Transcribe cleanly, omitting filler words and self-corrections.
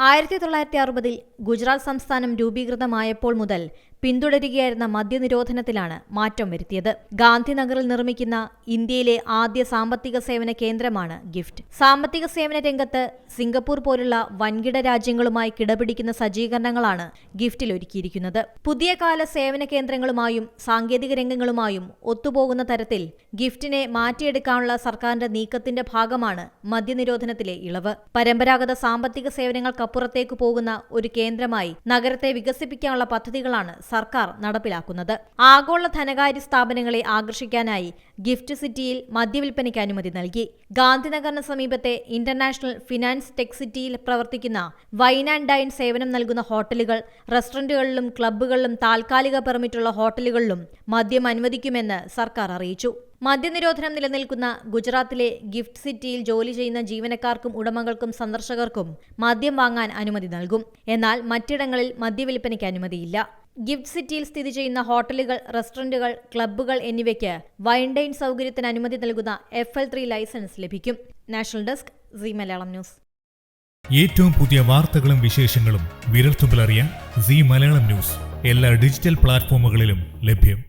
1960 ഗുജറാത്ത് സംസ്ഥാനം രൂപീകൃതമായപ്പോൾ മുതൽ പിന്തുടരുകയായിരുന്ന മദ്യനിരോധനത്തിലാണ് മാറ്റം വരുത്തിയത്. ഗാന്ധിനഗറിൽ നിർമ്മിക്കുന്ന ഇന്ത്യയിലെ ആദ്യ സാമ്പത്തിക സേവന കേന്ദ്രമാണ് ഗിഫ്റ്റ്. സാമ്പത്തിക സേവന രംഗത്ത് സിംഗപ്പൂർ പോലുള്ള വൻകിട രാജ്യങ്ങളുമായി കിടപിടിക്കുന്ന സജ്ജീകരണങ്ങളാണ് ഗിഫ്റ്റിൽ ഒരുക്കിയിരിക്കുന്നത്. പുതിയ കാല സേവന കേന്ദ്രങ്ങളുമായും സാങ്കേതിക രംഗങ്ങളുമായും ഒത്തുപോകുന്ന തരത്തിൽ ഗിഫ്റ്റിനെ മാറ്റിയെടുക്കാനുള്ള സർക്കാരിന്റെ നീക്കത്തിന്റെ ഭാഗമാണ് മദ്യനിരോധനത്തിലെ ഇളവ്. പരമ്പരാഗത സാമ്പത്തിക സേവനങ്ങൾക്കപ്പുറത്തേക്ക് പോകുന്ന ഒരു കേന്ദ്രമായി നഗരത്തെ വികസിപ്പിക്കാനുള്ള പദ്ധതികളാണ് സർക്കാർ നടപ്പിലാക്കുന്നത്. ആഗോള ധനകാര്യ സ്ഥാപനങ്ങളെ ആകർഷിക്കാനായി ഗിഫ്റ്റ് സിറ്റിയിൽ മദ്യവിൽപ്പനയ്ക്ക് അനുമതി നൽകി. ഗാന്ധിനഗറിന് സമീപത്തെ ഇന്റർനാഷണൽ ഫിനാൻസ് ടെക് സിറ്റിയിൽ പ്രവർത്തിക്കുന്ന വൈൻ ആൻഡ് ഡൈൻ സേവനം നൽകുന്ന ഹോട്ടലുകൾ, റെസ്റ്റോറന്റുകളിലും ക്ലബ്ബുകളിലും താൽക്കാലിക പെർമിറ്റുള്ള ഹോട്ടലുകളിലും മദ്യം അനുവദിക്കുമെന്ന് സർക്കാർ അറിയിച്ചു. മദ്യനിരോധനം നിലനിൽക്കുന്ന ഗുജറാത്തിലെ ഗിഫ്റ്റ് സിറ്റിയിൽ ജോലി ചെയ്യുന്ന ജീവനക്കാർക്കും ഉടമകൾക്കും സന്ദർശകർക്കും മദ്യം വാങ്ങാൻ അനുമതി നൽകും. എന്നാൽ മറ്റിടങ്ങളിൽ മദ്യവിൽപ്പനയ്ക്ക് അനുമതിയില്ല. ഗിഫ്റ്റ് സിറ്റിയിൽ സ്ഥിതി ചെയ്യുന്ന ഹോട്ടലുകൾ, റെസ്റ്റോറന്റുകൾ, ക്ലബ്ബുകൾ എന്നിവയ്ക്ക് വൈൻ ഡൈൻ സൗകര്യത്തിന് അനുമതി നൽകുന്ന FL3 ലൈസൻസ് ലഭിക്കും. National desk, Zee Malayalam News. ഏറ്റവും പുതിയ വാർത്തകളും വിശേഷങ്ങളും വിരൽത്തുമ്പിലറിയാൻ സീ മലയാളം ന്യൂസ് എല്ലാ ഡിജിറ്റൽ പ്ലാറ്റ്ഫോമുകളിലും ലഭ്യം.